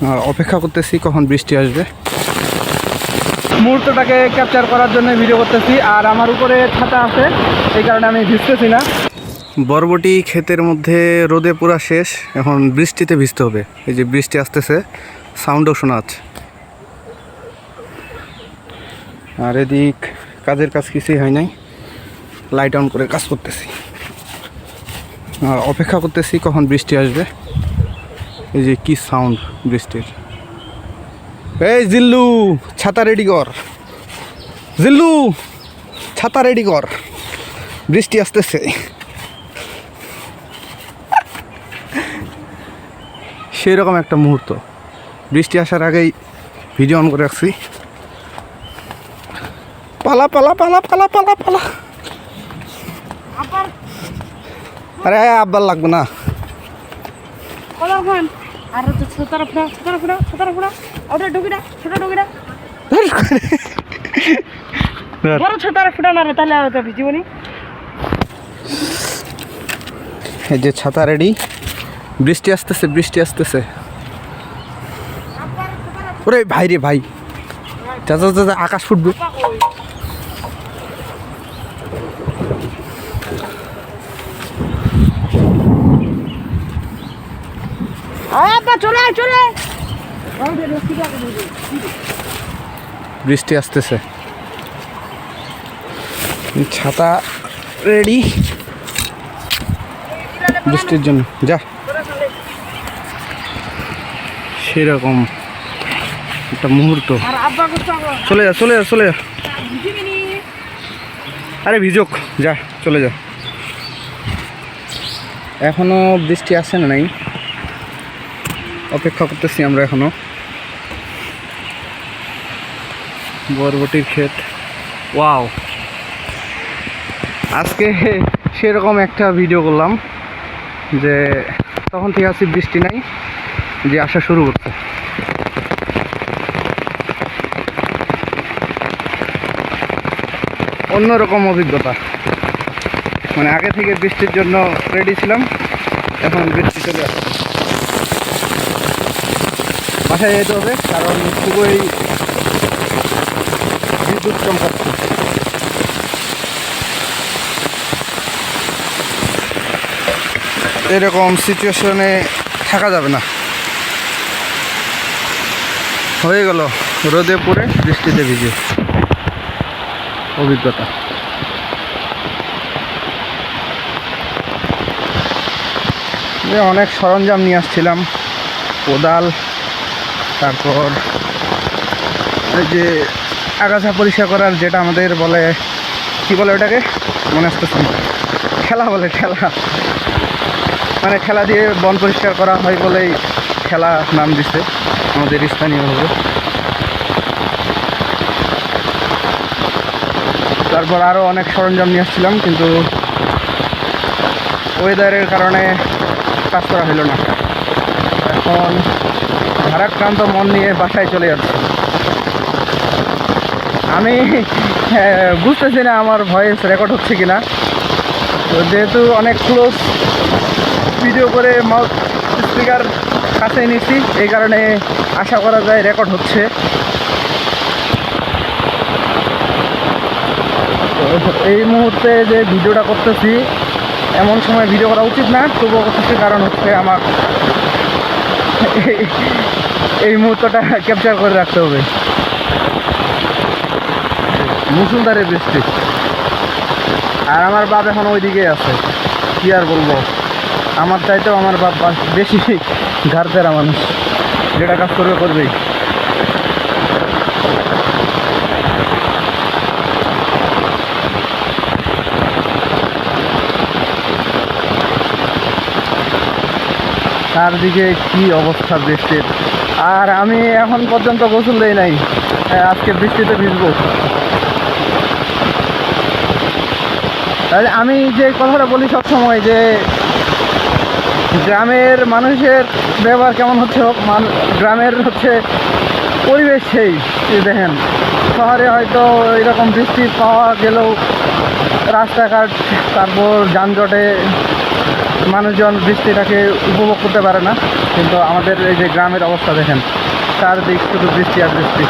অপেক্ষা করতেছি কখন বৃষ্টি আসবে। মুহূর্তটাকে ক্যাপচার করার জন্য ভিডিও করতেছি। আর আমার উপরে ছাতা আছে, এই কারণে আমি ভিজতেছি না। বরবটি ক্ষেতের মধ্যে রোদে পুরা শেষ, এখন বৃষ্টিতে ভিজতে হবে। এই যে বৃষ্টি আসতেছে, সাউন্ডও শোনা যাচ্ছে। আর এদিক কাজের কাজ কিছুই হয় নাই, লাইট অন করে কাজ করতেছি। অপেক্ষা করতেছি কখন বৃষ্টি আসবে। এই যে কি সাউন্ড বৃষ্টির। এই জিল্লু, ছাতা রেডি কর। জিল্লু, ছাতা রেডি কর, বৃষ্টি আসতেছে। সেই রকম একটা মুহূর্ত। বৃষ্টি আসার আগেই ভিডিও অন করে রাখছি। পালা পালা পালা পালা পালা পালা। আরে আব্বার লাগবে না। এই যে ছাতা রেডি, বৃষ্টি আসতেছে, বৃষ্টি আসতেছে। ওরে ভাই রে ভাই, চাচা চাচা আকাশ ফুটবে। বৃষ্টি আসতেছে, ছাতা রেডি বৃষ্টির জন্য। যা, সেরকম একটা মুহূর্ত। চলে যা চলে যা চলে যা। আরে ভিজুক, যা চলে যা। এখনো বৃষ্টি আসে না, নাই, অপেক্ষা করতেছি আমরা এখনো। বরবটির ক্ষেত, ওয়াও। আজকে সেরকম একটা ভিডিও করলাম যে তখন থেকে আসি বৃষ্টি নাই, যে আসা শুরু করছে। অন্যরকম অভিজ্ঞতা, মানে আগে থেকে বৃষ্টির জন্য রেডি ছিলাম, এখন বৃষ্টি চলে আসছে। বাসায় যেতে হবে, কারণ খুবই বিদ্যুৎ চমকাচ্ছে। এরকম সিচুয়েশনে থাকা যাবে না। হয়ে গেল রোদে পুড়ে বৃষ্টিতে ভিজে অভিজ্ঞতা। অনেক সরঞ্জাম নিয়ে আসছিলাম, কোদাল, তারপর এই যে আগাছা পরিষ্কার করার, যেটা আমাদের বলে, কি বলে ওটাকে, মনে আসতেছে না, ঠেলা বলে, ঠেলা। মানে ঠেলা দিয়ে বন পরিষ্কার করা হয় বলেই ঠেলা নাম দিচ্ছে আমাদের স্থানীয়ভাবে। তারপর আরও অনেক সরঞ্জাম নিয়ে আসছিলাম, কিন্তু ওয়েদারের কারণে কাজ করা হলো না। এখন ভারাক্রান্ত মন নিয়ে বাসায় চলে যাচ্ছে। আমি বুঝতেছি না আমার ভয়েস রেকর্ড হচ্ছে কিনা। তো যেহেতু অনেক ক্লোজ ভিডিও করে মাউথ স্পিকার কাছে নিচ্ছি, এই কারণে আশা করা যায় রেকর্ড হচ্ছে। এই মুহূর্তে যে ভিডিওটা করতেছি, এমন সময় ভিডিও করা উচিত না, তবুও করতেছি, কারণ হচ্ছে আমার এই মুহূর্তটা ক্যাপচার করে রাখতে হবে। মুসুলধারে বৃষ্টি, আর আমার বাপ এখন ওইদিকে আছে। কি আর বলবো, আমার চাইতেও আমার বাপ বেশি ঘাড় তেরা মানুষ, যেটা কাজ করবে করবেই। চারদিকে কি অবস্থা বৃষ্টির, আর আমি এখন পর্যন্ত গোসল দেই নাই। আজকে বৃষ্টিতে ভিজবো। তাহলে আমি যে কথাটা বলি সবসময়, যে গ্রামের মানুষের ব্যবহার কেমন হচ্ছে হোক, গ্রামের হচ্ছে পরিবেশ সেই দেখেন। শহরে হয়তো এরকম বৃষ্টি পাওয়া গেলেও রাস্তাঘাট, তারপর যানজটে মানুষজন বৃষ্টিটাকে উপভোগ করতে পারে না, কিন্তু আমাদের এই যে গ্রামের অবস্থা দেখেন, চারদিক শুধু বৃষ্টি আর বৃষ্টি।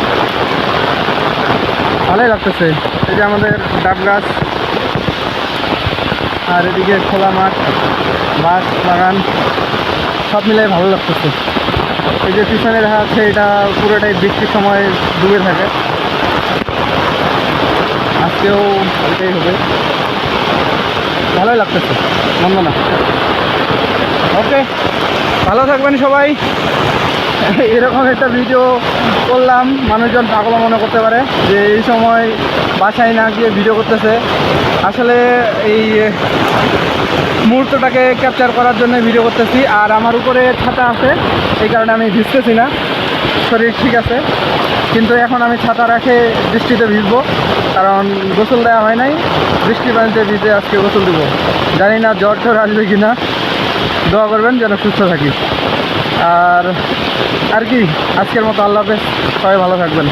ভালোই লাগতেছে। এই যে আমাদের ডাব গাছ, আর এদিকে খোলা মাঠ, বাঁশ বাগান, সব মিলাই ভালো লাগতেছে। এই যে পিছনে দেখা যাচ্ছে এটা পুরোটাই বৃষ্টির সময় ডুবে থাকে, আজকেও এটাই হবে। ভালোই লাগতেছে, মন্দ না। ওকে, ভালো থাকবেন সবাই। এরকম একটা ভিডিও করলাম, মানুষজন পাগল মনে করতে পারে যে এই সময় বাসায় না গিয়ে ভিডিও করতেছে। আসলে এই মুহূর্তটাকে ক্যাপচার করার জন্য ভিডিও করতেছি। আর আমার উপরে ছাতা আছে, এই কারণে আমি ভিজতেছি না, শরীর ঠিক আছে। কিন্তু এখন আমি ছাতা রেখে বৃষ্টিতে ভিজবো, কারণ গোসল দেওয়া হয় নাই। বৃষ্টি পানিতে ভিজে আজকে গোসল দেবো। জানি না জ্বর ঠর আসবে কি না, দোয়া করবেন যেন সুস্থ থাকি। আর কি, আজকের মতো আল্লাহ হাফেজ, সবাই ভালো থাকবেন।